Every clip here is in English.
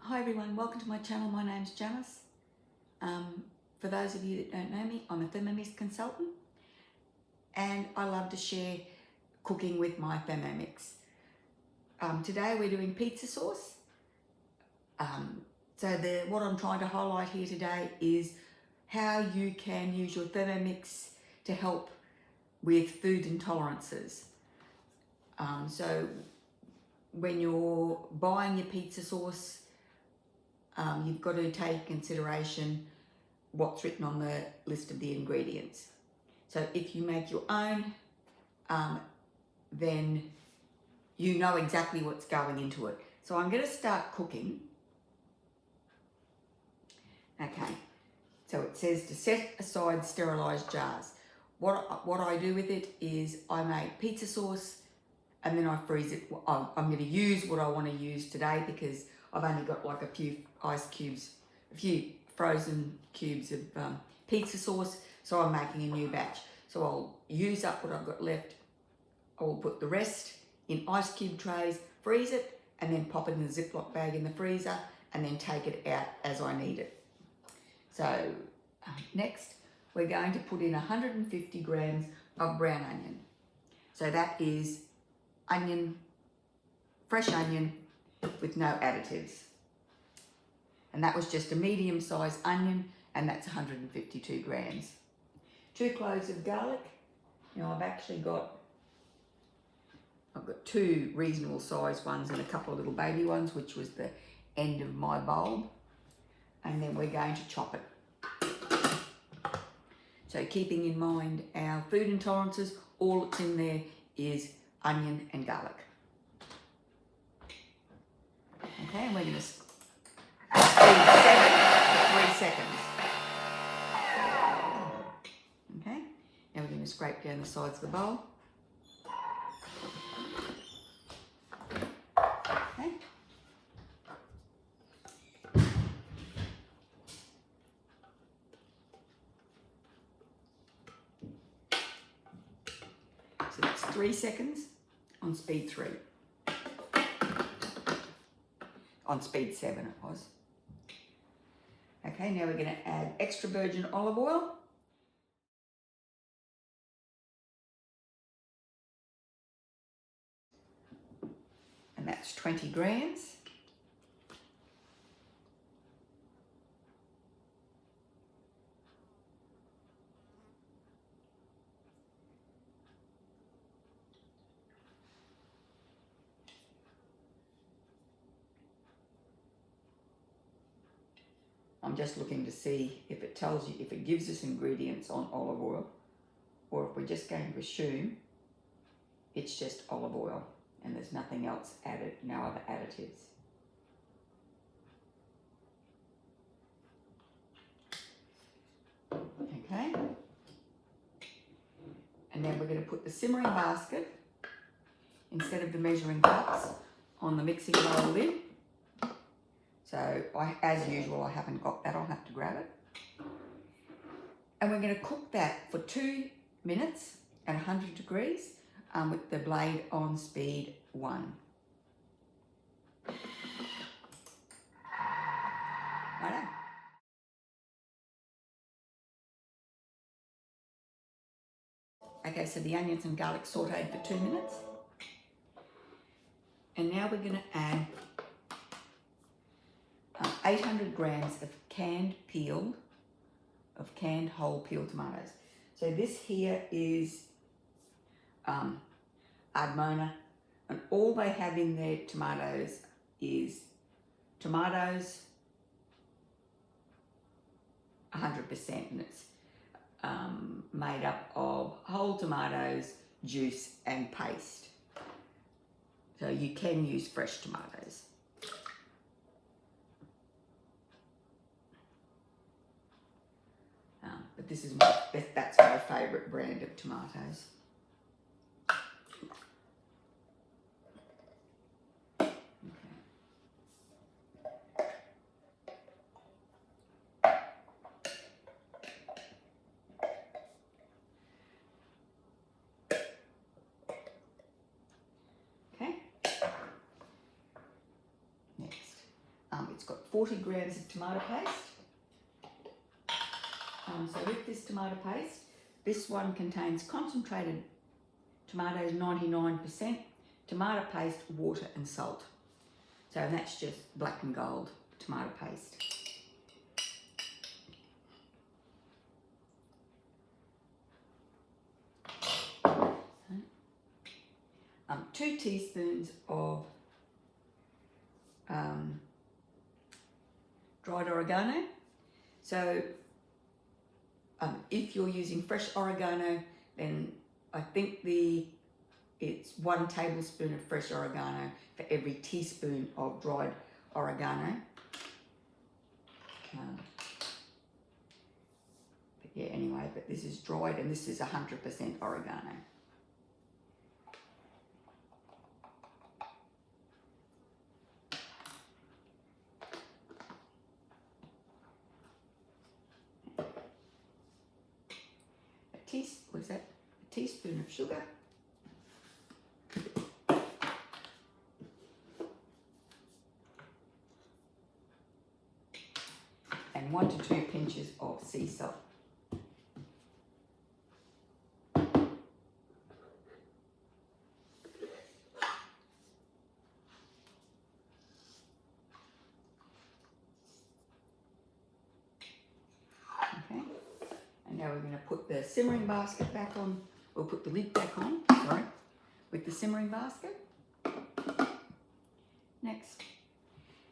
Hi everyone, welcome to my channel. My name's Janice. For those of you that don't know me, I'm a Thermomix consultant and I love to share cooking with my Thermomix. Today we're doing pizza sauce. What I'm trying to highlight here today is how you can use your Thermomix to help with food intolerances. So when you're buying your pizza sauce, you've got to take consideration what's written on the list of the ingredients. So if you make your own, then you know exactly what's going into it. So I'm going to start cooking. Okay, so it says to set aside sterilised jars. What I do with it is I make pizza sauce and then I freeze it. I'm going to use what I want to use today because I've only got like a few ice cubes, a few frozen cubes of pizza sauce, so I'm making a new batch. So I'll use up what I've got left. I will put the rest in ice cube trays, freeze it, and then pop it in a Ziploc bag in the freezer, and then take it out as I need it. So next, we're going to put in 150 grams of brown onion. So that is onion, fresh onion with no additives. And that was just a medium-sized onion, and that's 152 grams. 2 cloves of garlic. Now I've got 2 reasonable sized ones and a couple of little baby ones, which was the end of my bulb. And then we're going to chop it. So keeping in mind our food intolerances, all that's in there is onion and garlic. Okay, and we're going to speed 7 to 3 seconds. Okay, now we're going to scrape down the sides of the bowl. Okay. So that's 3 seconds on speed 3. On speed 7 it was. Okay, now we're going to add extra virgin olive oil. And that's 20 grams. I'm just looking to see if it tells you, if it gives us ingredients on olive oil, or if we're just going to assume it's just olive oil and there's nothing else added, no other additives. Okay. And then we're going to put the simmering basket, instead of the measuring cups, on the mixing bowl lid. So, as usual, I haven't got that. I'll have to grab it. And we're going to cook that for 2 minutes at 100 degrees with the blade on speed 1. Righto. Okay, so the onions and garlic sauteed for 2 minutes. And now we're going to add 800 grams of canned whole peeled tomatoes. So this here is Ardmona, and all they have in their tomatoes is tomatoes 100%, and it's made up of whole tomatoes, juice and paste. So you can use fresh tomatoes. But this is that's my favourite brand of tomatoes. It's got 40 grams of tomato paste. So with this tomato paste, this one contains concentrated tomatoes, 99%, tomato paste, water and salt. So that's just black and gold tomato paste. 2 teaspoons of dried oregano. So if you're using fresh oregano, then I think it's 1 tablespoon of fresh oregano for every teaspoon of dried oregano. But yeah, anyway, but this is dried and this is 100% oregano. What is that? A teaspoon of sugar. And 1 to 2 pinches of sea salt. Now we're going to put the simmering basket back on, we'll put the lid back on, sorry, with the simmering basket. Next.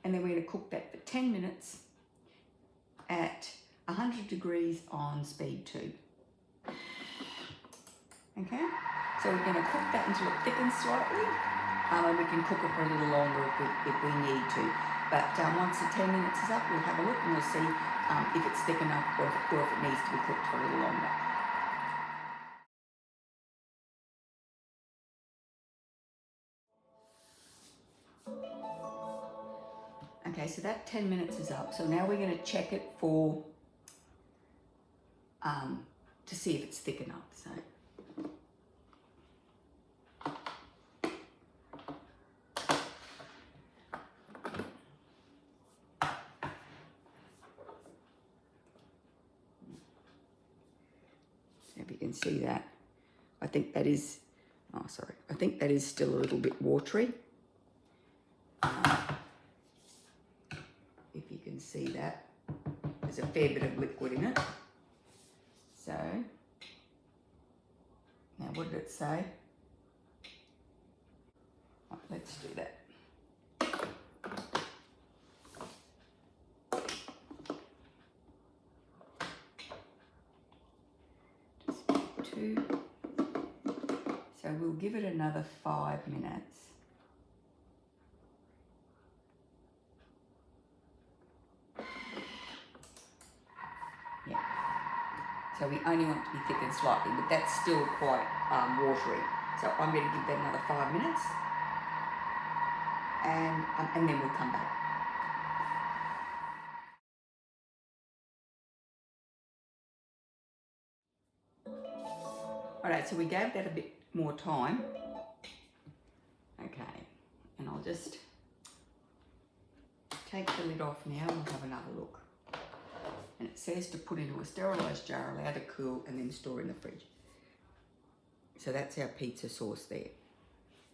And then we're going to cook that for 10 minutes at 100 degrees on speed 2. Okay, so we're going to cook that until it thickens slightly, and we can cook it for a little longer if we need to. But once the 10 minutes is up, we'll have a look and we'll see if it's thick enough or if it needs to be cooked for a little longer. Okay, so that 10 minutes is up. So now we're going to check it for, to see if it's thick enough. So. If you can see that, I think that is, oh sorry, I think that is still a little bit watery. If you can see that, there's a fair bit of liquid in it. So, now what did it say? Right, let's do that. So we'll give it another 5 minutes. Yeah. So we only want it to be thick and slightly, but that's still quite watery. So I'm going to give that another 5 minutes, and then we'll come back. Alright, so we gave that a bit more time. Okay, and I'll just take the lid off now and we'll have another look. And it says to put into a sterilised jar, allow to cool, and then store in the fridge. So that's our pizza sauce there.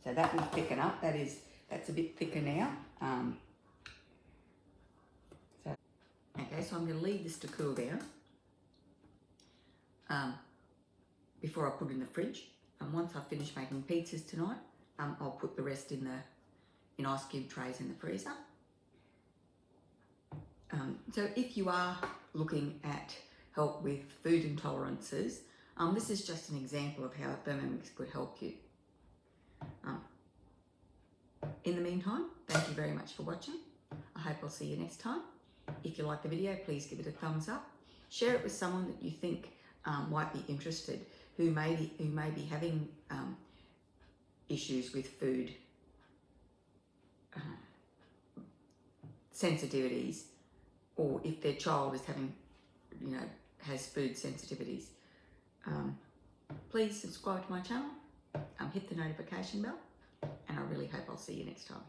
So that will thicken up. That's a bit thicker now. Okay, so I'm going to leave this to cool down before I put it in the fridge. And once I finish making pizzas tonight, I'll put the rest in ice cube trays in the freezer. So if you are looking at help with food intolerances, this is just an example of how Thermomix could help you. In the meantime, thank you very much for watching. I hope I'll see you next time. If you like the video, please give it a thumbs up. Share it with someone that you think might be interested, who may be having issues with food sensitivities, or if their child is having, has food sensitivities. Please subscribe to my channel, hit the notification bell, and I really hope I'll see you next time.